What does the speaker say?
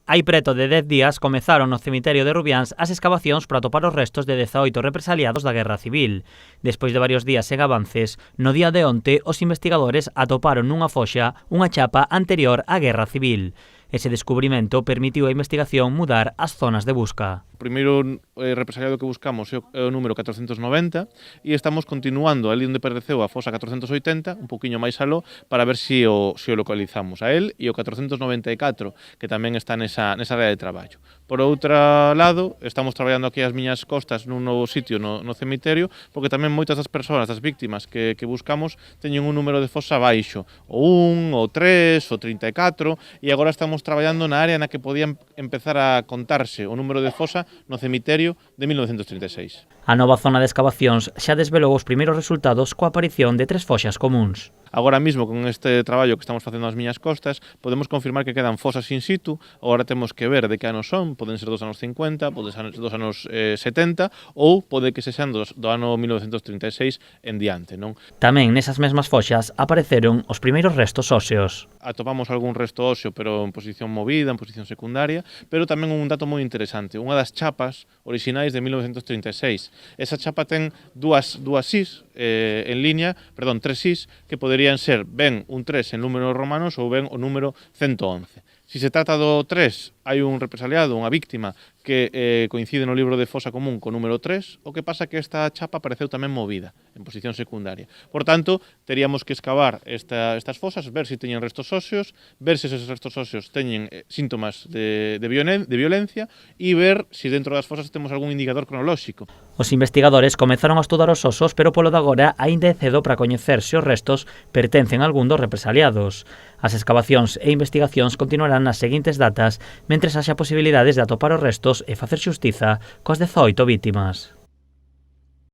Hai preto de 10 días comezaron no cemiterio de Rubiáns as escavacións para atopar os restos de 18 represaliados da Guerra Civil. Despois de varios días sen avances, no día de onte os investigadores atoparon nunha foxa unha chapa anterior á Guerra Civil. Ese descubrimento permitiu a investigación mudar as zonas de busca. O primeiro represaliado que buscamos é o número 490 e estamos continuando ali onde perdeceu a fosa 480, un poquinho máis aló, para ver se o localizamos a él e o 494, que tamén está nesa área de traballo. Por outro lado, estamos traballando aquí as miñas costas nun novo sitio no cemiterio, porque tamén moitas das persoas, das víctimas que buscamos, teñen un número de fosa baixo, o 1, o 3, o 34, e agora estamos traballando na área na que podían empezar a contarse o número de fosa no cemiterio de 1936. A nova zona de excavacións xa desvelou os primeiros resultados coa aparición de 3 foxas comuns. Agora mismo, con este traballo que estamos facendo ás miñas costas, podemos confirmar que quedan fosas in situ. Agora temos que ver de que anos son, poden ser dos anos 50, poden ser dos anos 70, ou pode que sexan do ano 1936 en diante, non? Tamén nesas mesmas foxas apareceron os primeiros restos óseos. Atopamos algún resto óseo, pero en posición movida, en posición secundaria, pero tamén un dato moi interesante, unha das chapas orixinais de 1936. Esa chapa ten dúas sis en línea, perdón, 3 sis, que poderían ser ben un 3 en números romanos ou ben o número 111. Si se trata do 3, hai un represaliado, unha víctima, que coincide no libro de fosa común co número 3, o que pasa que esta chapa apareceu tamén movida, en posición secundaria. Por tanto, teríamos que excavar estas fosas, ver se teñen restos óseos, ver se esos restos óseos teñen síntomas de violencia e ver se dentro das fosas temos algún indicador cronolóxico. Os investigadores comezaron a estudar os osos, pero polo de agora aínda é cedo para coñecer se os restos pertencen a algún dos represaliados. As excavacións e investigacións continuarán nas seguintes datas, mentres haxa posibilidades de atopar os restos e facer xustiza coas 18 vítimas.